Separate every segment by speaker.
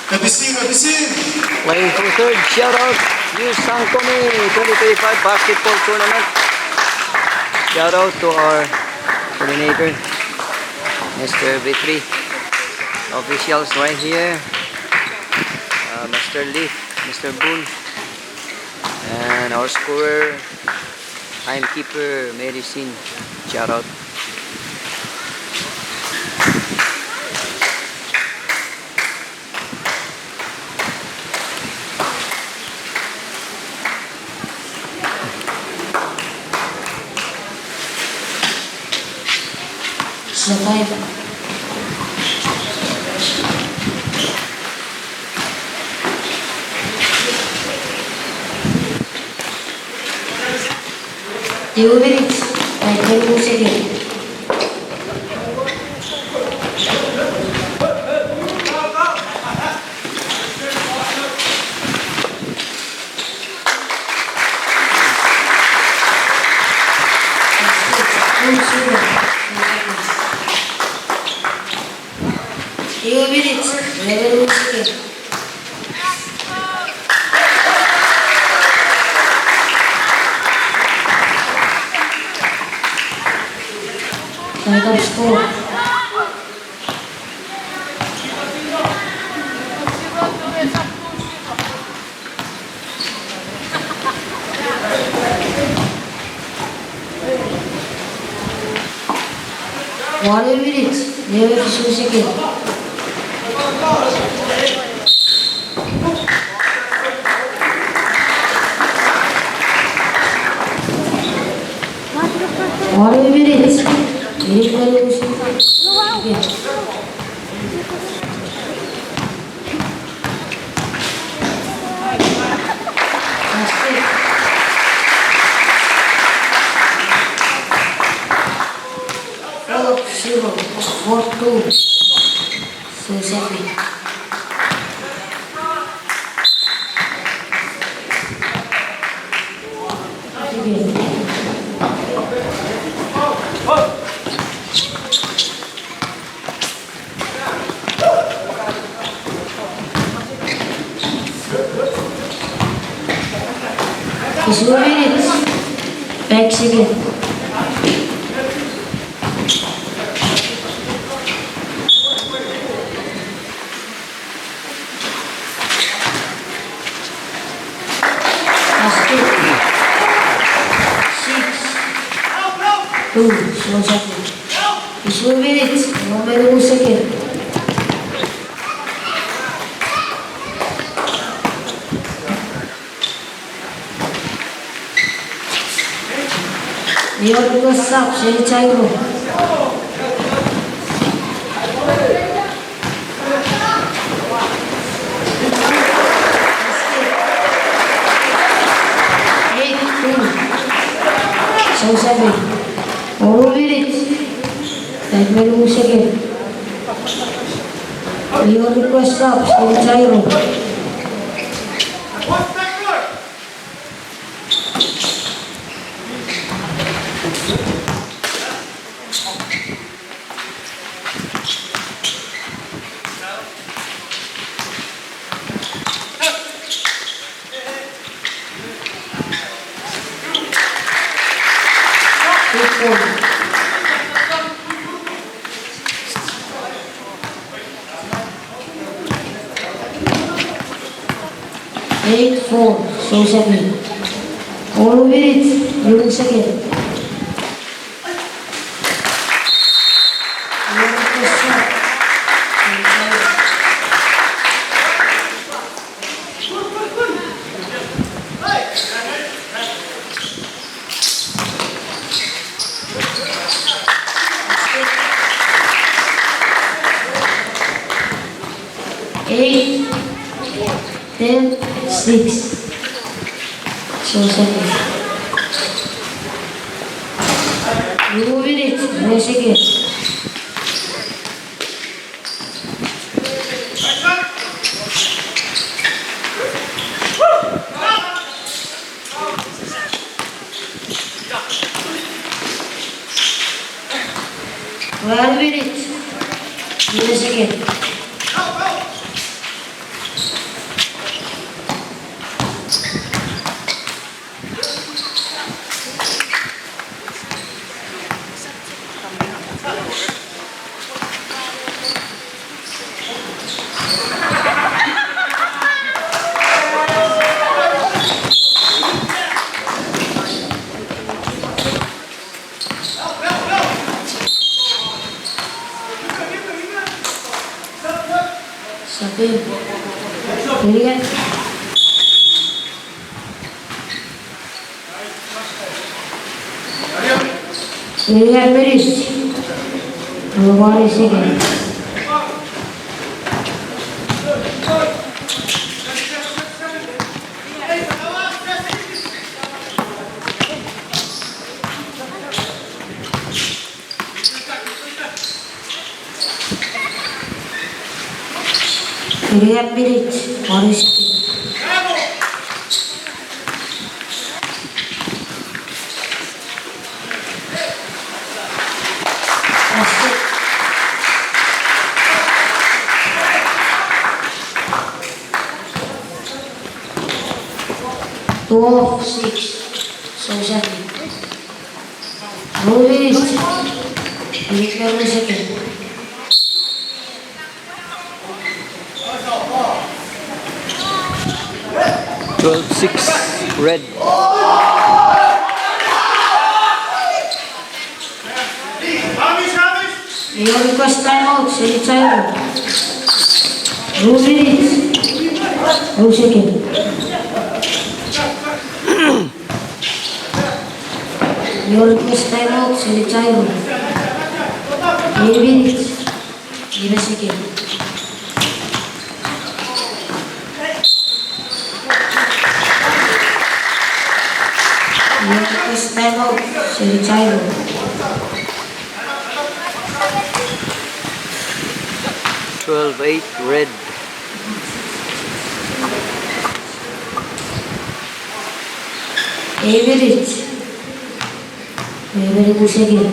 Speaker 1: Playing for third, shout out to Sangkumi 2025 basketball tournament. Shout out to our coordinator, Mr. V3. Officials right here, Mr. Lee, Mr. Boone, and our scorer, timekeeper, Medicine. Shout out.
Speaker 2: SouSafei. Two minutes and 22 seconds. Two minutes, 11 seconds. Final score. One minute, 11 seconds. One minute. Zero, 4-2, SouSafei. It's 2 minutes. Back again. Two, SouSafei. It's 2 minutes, 1 second. Your goes up, say GYRO. SouSafei. 4 minutes. 10 seconds. Your request up, say GYRO. Eight, 4, SouSafei. 4 minutes, 11 seconds. Eight, 10, 6. SouSafei. 2 minutes, 9 seconds. One minute, 10 seconds. SouSafei. Berikan. Berikan beris. 20 second. Berikan beris. 20 second. Basket. 12-6. SouSafei. 2 minutes. 20 second.
Speaker 1: 12-6 red.
Speaker 2: Your request timeout. GYRO. 2 minutes. 2 second. Your request timeout. GYRO. 3 minutes. 0 second. Your request timeout. GYRO.
Speaker 1: 12-8 red.
Speaker 2: Average. 2 second.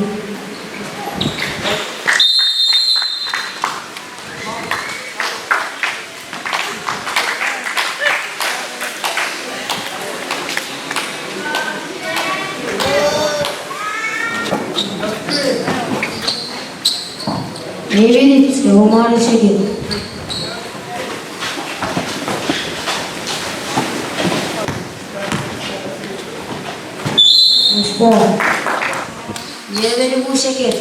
Speaker 2: Average. 2 second. Score. 2 second.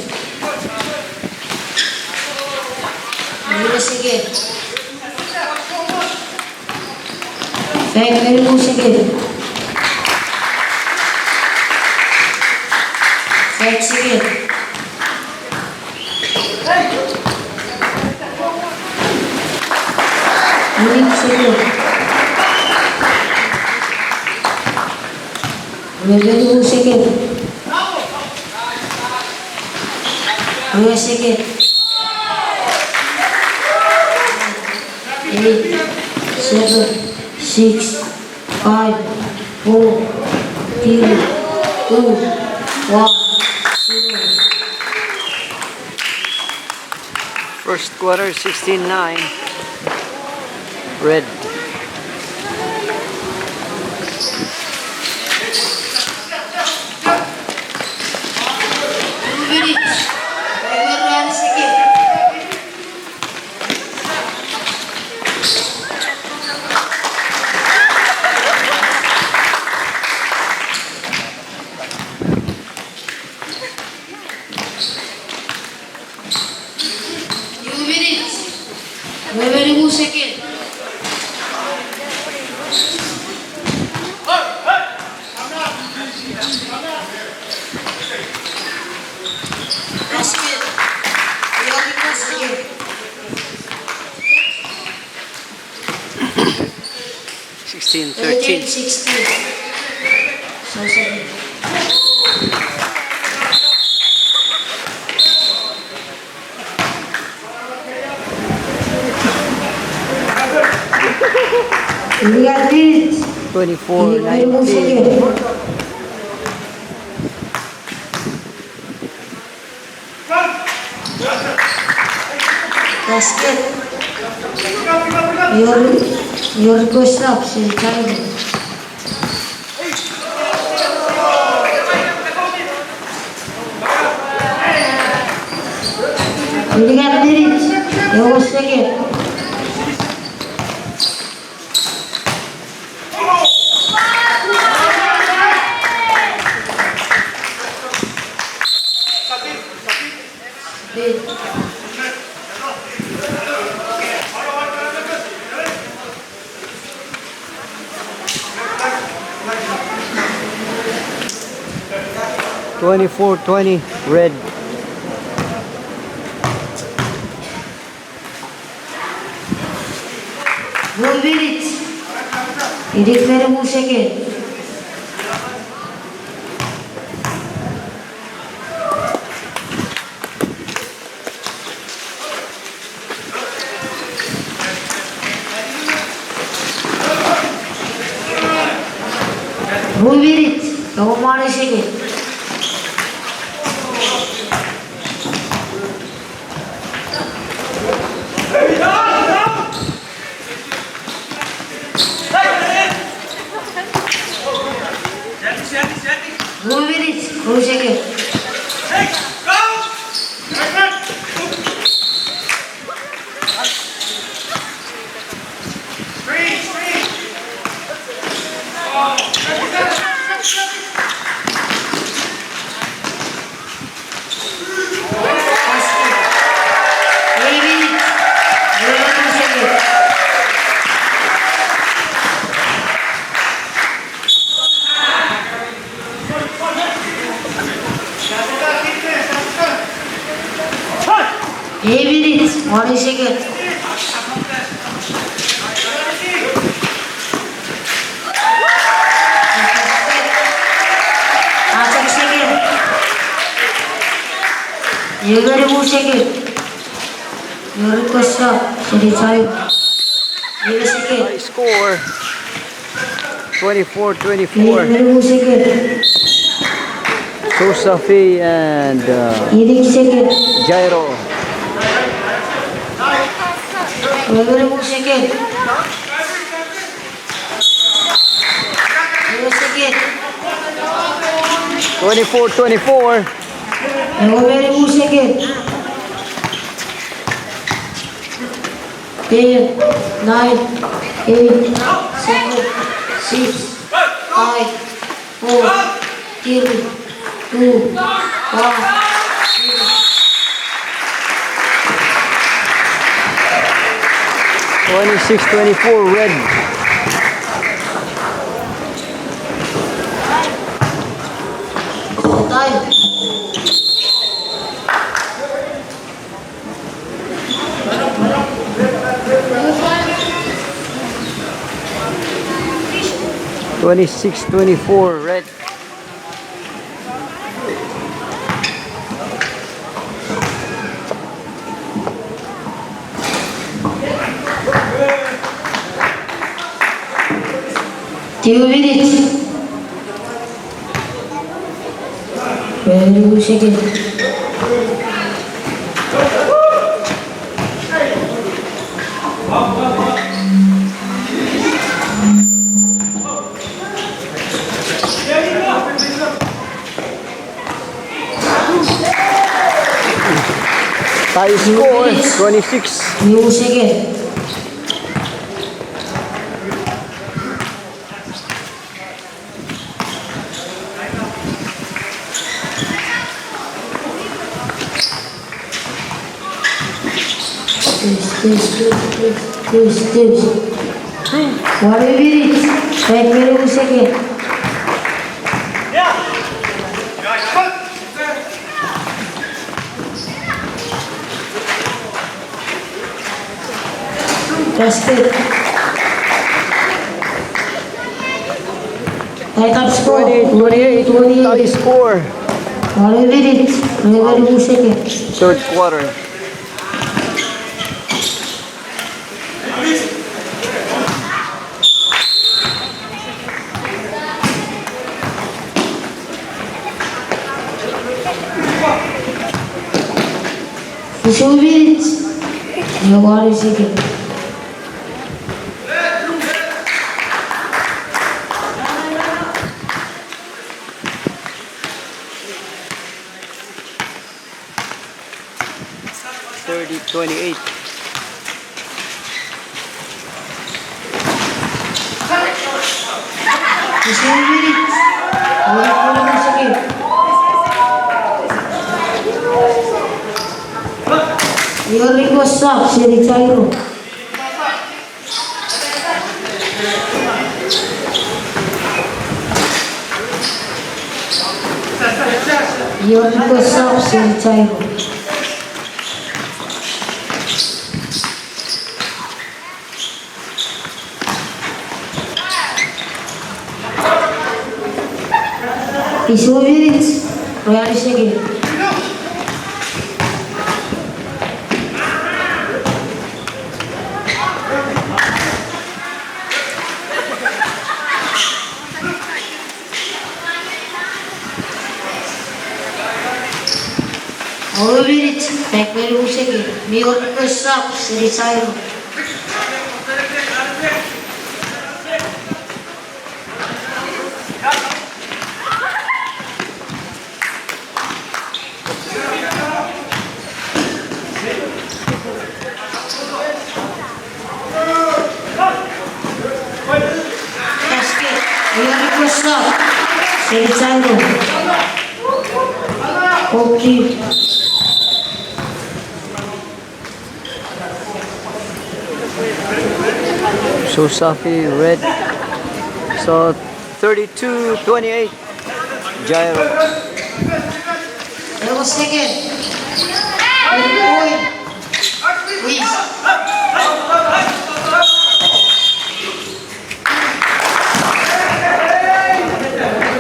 Speaker 2: 0 second. 2 second. 5 second. 8 second. 2 second. 2 second. 8, 7, 6, 5, 4, 3, 2, 1, 0.
Speaker 1: First quarter 16-9 red.
Speaker 2: Basket.
Speaker 1: 16-13.
Speaker 2: 16. SouSafei. Lihat beat.
Speaker 1: 24-19.
Speaker 2: Basket. Your request up. GYRO. Lihat beat. Your second. Beat.
Speaker 1: 24-20 red.
Speaker 2: One minute. Ilikleri bu şekil. One minute. Tamam şekil. One minute. Bu şekil. Evlilik, one second. Atak second. You very good second. Your request up, 35. You second.
Speaker 1: High score. 24-24.
Speaker 2: You very good second.
Speaker 1: SouSafei and
Speaker 2: You second.
Speaker 1: GYRO.
Speaker 2: You very good second. You second.
Speaker 1: 24-24.
Speaker 2: You very good second. 10, 9, 8, 7, 6, 5, 4, 3, 2, 1,
Speaker 1: 26-24 red.
Speaker 2: time.
Speaker 1: Twenty-six, 24 red.
Speaker 2: Two minutes. Very good second.
Speaker 1: Tie score 26.
Speaker 2: New second. Tips. 1 minute. 5 second. Basket. Top score.
Speaker 1: 28 tie score.
Speaker 2: 1 minute. 5 second.
Speaker 1: Third quarter.
Speaker 2: For 2 minutes. 1 second.
Speaker 1: 30-28.
Speaker 2: For 7 minutes. 1 second. Your request stops, GYRO. Your request stops, GYRO. Is 2 minutes. Royal second. All minutes. Back by the second. Your request stops, GYRO. Basket. Your request stop, GYRO. Okay.
Speaker 1: SouSafei red. So 32-28. Gyro.
Speaker 2: There was second. Point. Please.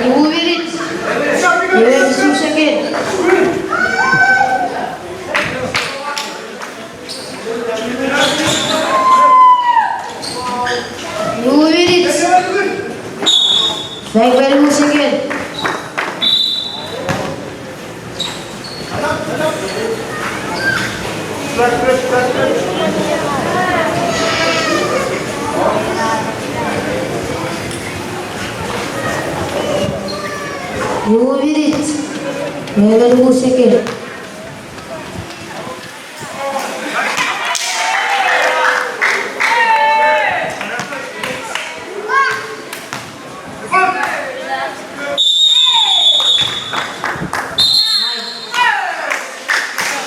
Speaker 2: You move it. You have 2 seconds. You move it. Back by 2 seconds. You move it. Back by 2 seconds.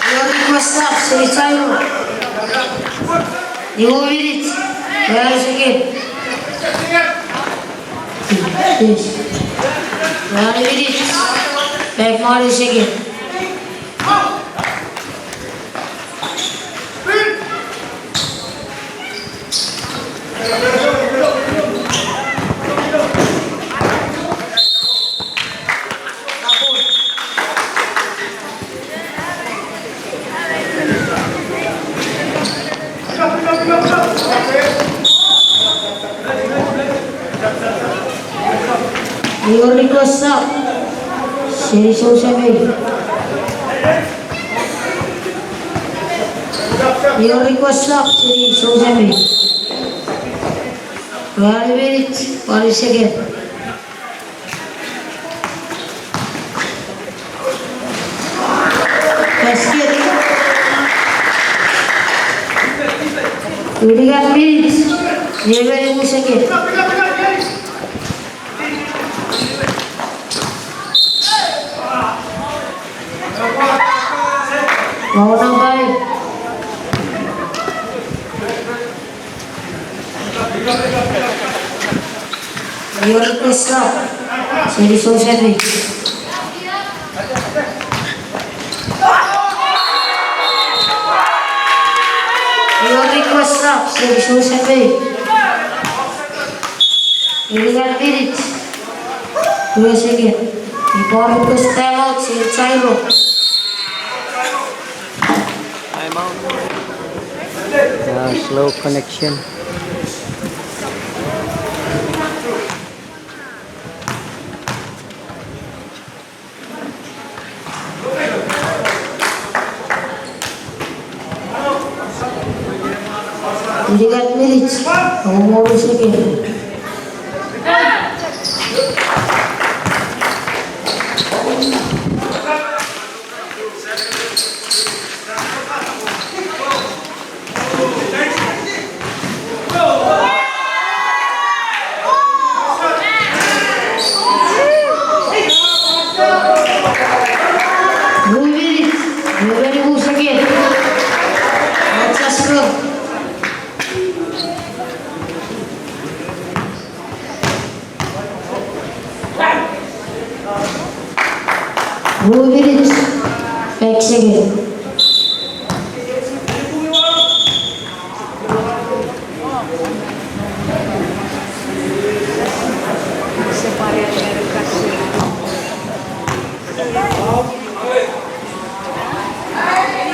Speaker 2: Your request stops, GYRO. You move it. Royal second. Yes. Royal minutes. Back more second. Your request stop, SouSafei. Your request stop, SouSafei. Royal minutes, 40 seconds. Basket. 21 minutes, 11 seconds. Mau nang baik. Your request stop, SouSafei. Your request stop, SouSafei. 11 minutes, 2 seconds. Before request time out, GYRO.
Speaker 1: Time out. Slow connection.
Speaker 2: You got minutes. One more second. Move it. second.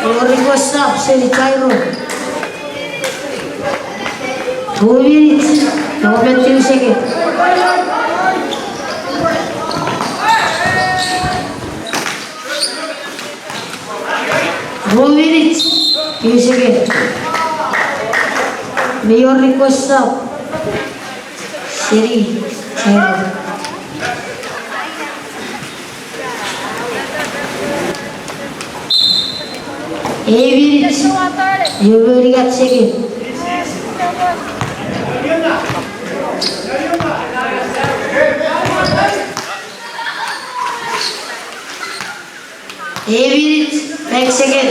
Speaker 2: Your request stop, say GYRO. 2 minutes, 22 seconds. Two minutes, 2 seconds. May your request stop. Siri, GYRO. 8 minutes. You already got second. Next second.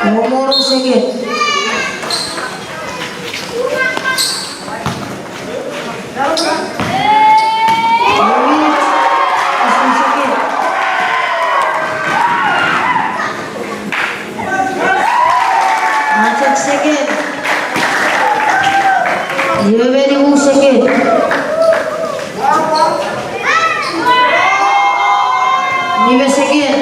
Speaker 2: No more second. Second. You very good second. Give a second.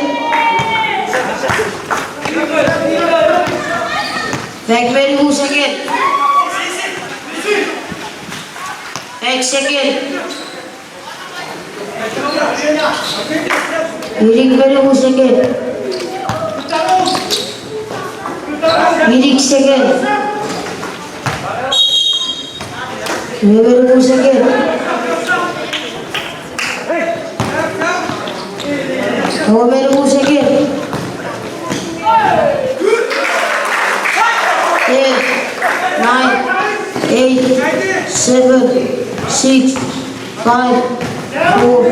Speaker 2: Back very good second. Back second. Leading very good second. Leading second. Very good second. Oh, very good second. 10, 9, 8, 7, 6, 5, 4,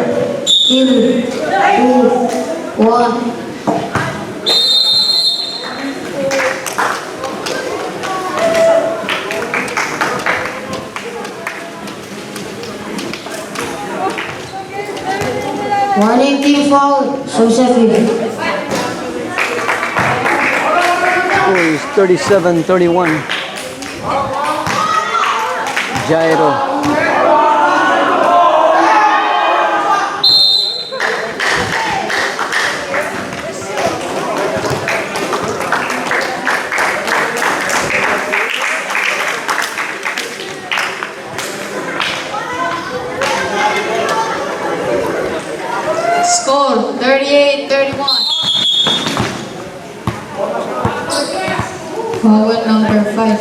Speaker 2: 3, 2, 1. One empty foul, SouSafei.
Speaker 1: Score is 37-31. GYRO.
Speaker 2: Score 38-31. Forward number 5.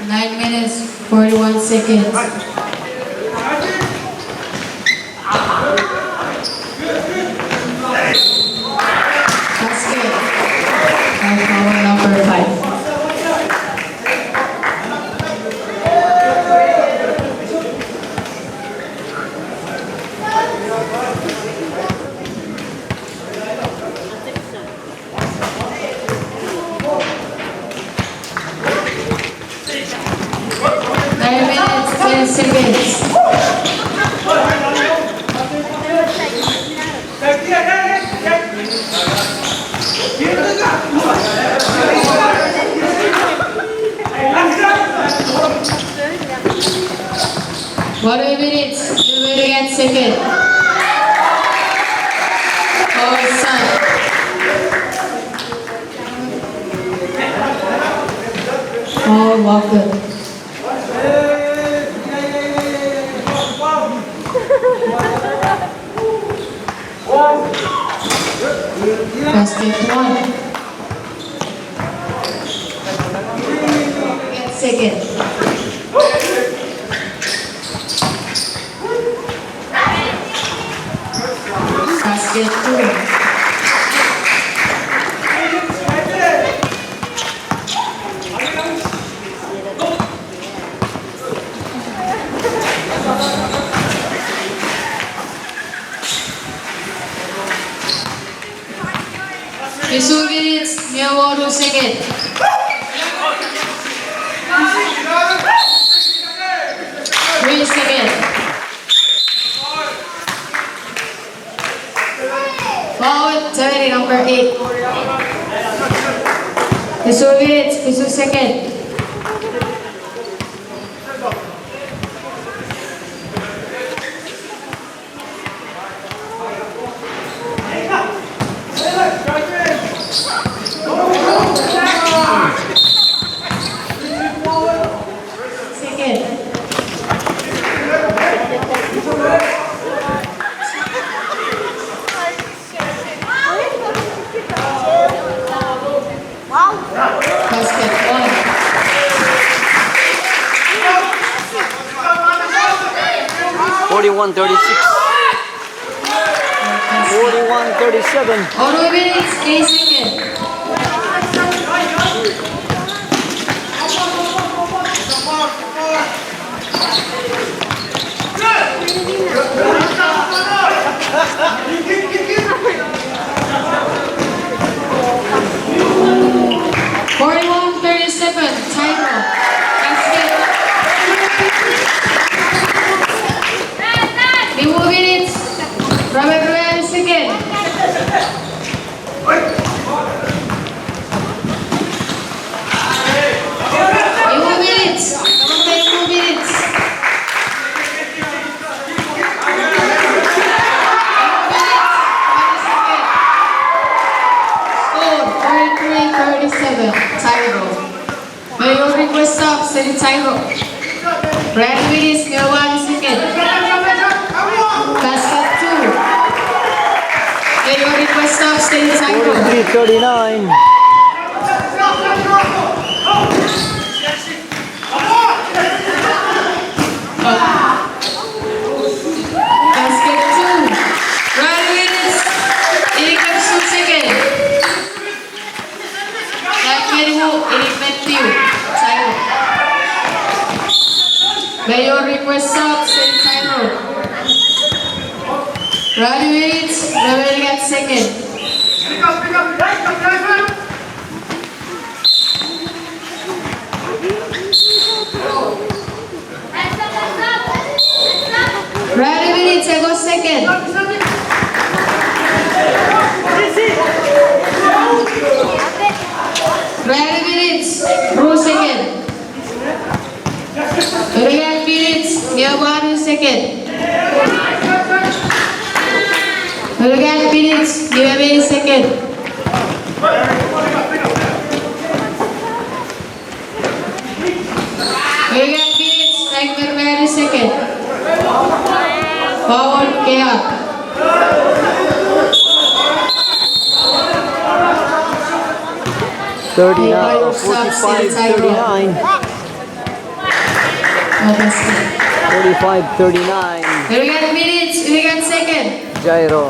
Speaker 2: 9 minutes 41 seconds. Basket. Forward number 5. Seconds. What a minutes? You will get second. Oh, son. Oh, Walker. Basket 1. Get second. Basket 2. second. 3 seconds. Foul, Jerry, number 8. 2 minutes, 2 seconds. Basket
Speaker 1: 41-36. 41-37.
Speaker 2: 2 minutes, 8 seconds. GYRO. Basket. 2 minutes. Robert 12 seconds. 2 minutes. Come on, 2 minutes. Score 43-37. GYRO. May you request stop, send GYRO. Brad Willis, 1 second. Basket 2. May you request stop, send GYRO.
Speaker 1: 43-39.
Speaker 2: Basket 2. Brad Willis, inikap 2 second. That very who inikap you. GYRO. May you request stop, send GYRO. Brad Willis, Robert got second. Brad Willis, I go second. Brad Willis, Ru second. Brad Willis, Giovanni second. Brad Willis, Giovanni second. Brad Willis, Frank Barberi second. Forward Kea.
Speaker 1: 45-39. 45-39.
Speaker 2: Illegal minutes, illegal second.
Speaker 1: GYRO.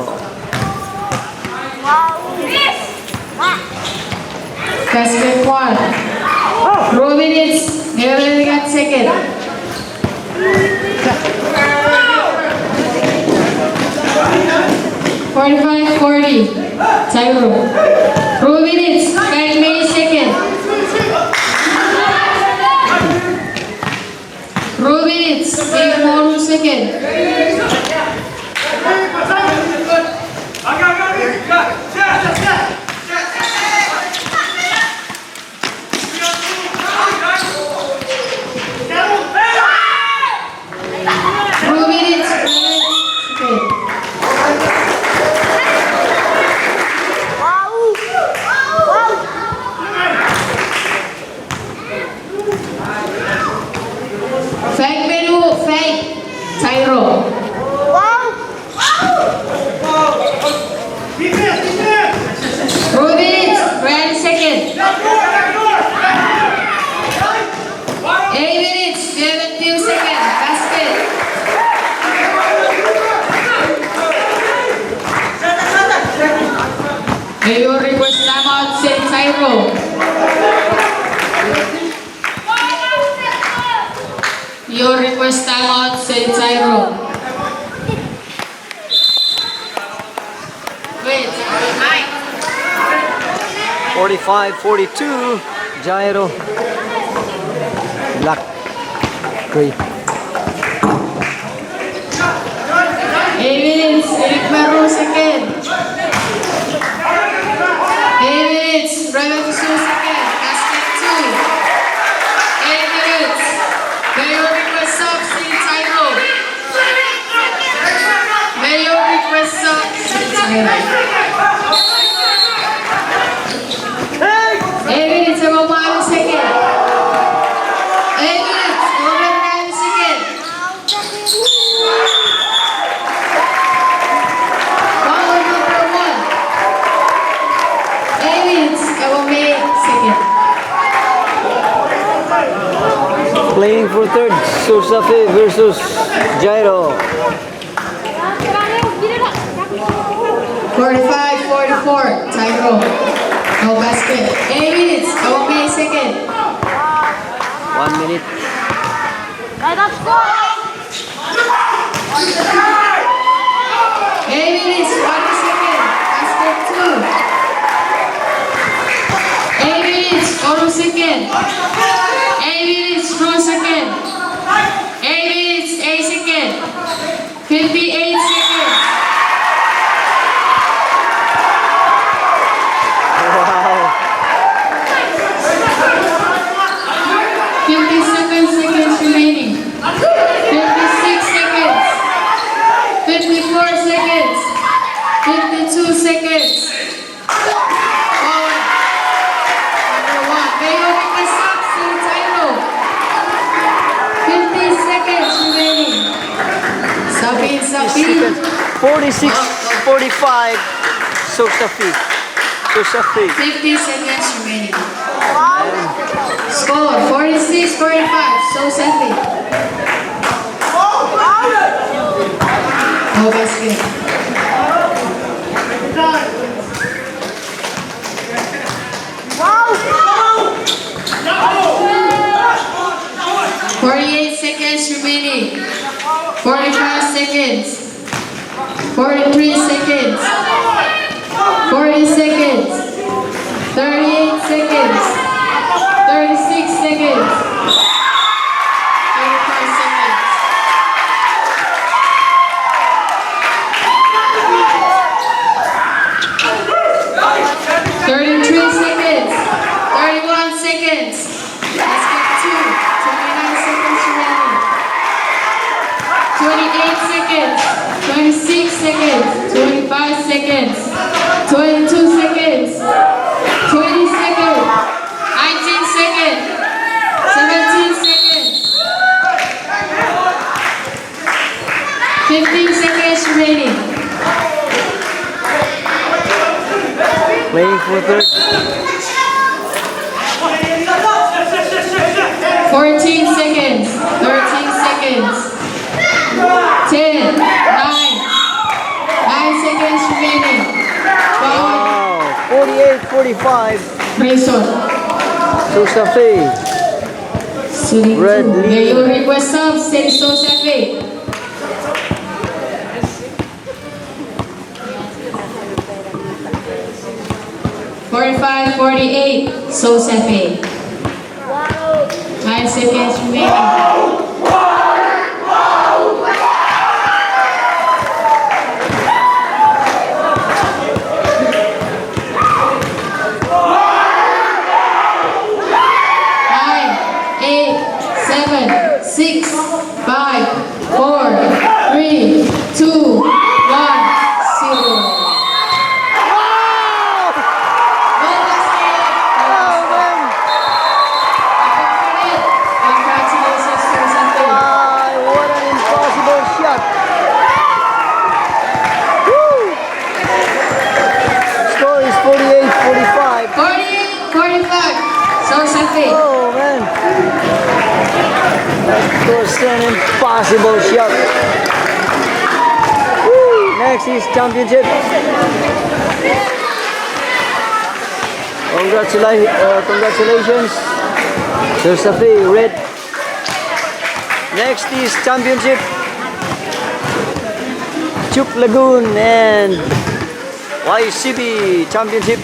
Speaker 2: Basket 1. 2 minutes, illegal second. 45-40. GYRO. 2 minutes, 5 milliseconds. 2 minutes, 4 seconds. Fake menu, fake. GYRO. 2 minutes, 20 seconds. 8 minutes, 17 seconds. Basket. May you request timeout, send GYRO. Your request timeout, send GYRO. Wait,
Speaker 1: 45-40. 45-42. Gyro. Black. Gray.
Speaker 2: 8 minutes, Eric Maro second. 8 minutes, Raymond Fusu second. Basket 2. 8 minutes. Mayor request sub, City Tyro. Mayor request sub, City Tyro. 8 minutes, Evo Maro second. 8 minutes, Robert Ryan second. Power number 1. 8 minutes, Evo May second.
Speaker 1: Playing for third. SouSafei versus Gyro.
Speaker 2: 45-44, Tyro. No basket. 8 minutes, Evo May second.
Speaker 1: 1 minute.
Speaker 2: 8 minutes, 1 second. Basket 2. 8 minutes, 4 second. 8 minutes, 4 second. 8 minutes, 8 second. 58 seconds.
Speaker 1: Wow.
Speaker 2: 57 seconds remaining. 56 seconds. 54 seconds. 52 seconds. Forward. Number 1. Mayo with the sub, City Tyro. 50 seconds remaining. Sabin, Sabin.
Speaker 1: 46-45. SouSafei.
Speaker 2: 50 seconds remaining. Score 46-45. SouSafei. No basket. Wow. 48 seconds remaining. 45 seconds. 43 seconds. 40 seconds. 38 seconds. 36 seconds. 35 seconds. 33 seconds. 31 seconds. Basket 2. 29 seconds remaining. 28 seconds. 26 seconds. 25 seconds. 22 seconds. 20 seconds. 19 seconds. 17 seconds. 15 seconds remaining.
Speaker 1: Playing for third.
Speaker 2: 14 seconds. 13 seconds. 10. 9. 9 seconds remaining. Forward.
Speaker 1: Wow. 48-45.
Speaker 2: Grayson.
Speaker 1: SouSafei. Red lead.
Speaker 2: Mayor request sub, City SouSafei. Wow. 45-48, SouSafei. 9 seconds remaining. Six, 5, 4, 3, 2, 1, 0. Congratulations, SouSafei.
Speaker 1: What an impossible shot. Woo! Score is 48-45.
Speaker 2: 48-45, SouSafei.
Speaker 1: Oh man. That was an impossible shot. Woo! Next is championship. Congratulations. SouSafei red. Next is championship. Chup Lagoon and YCB championship.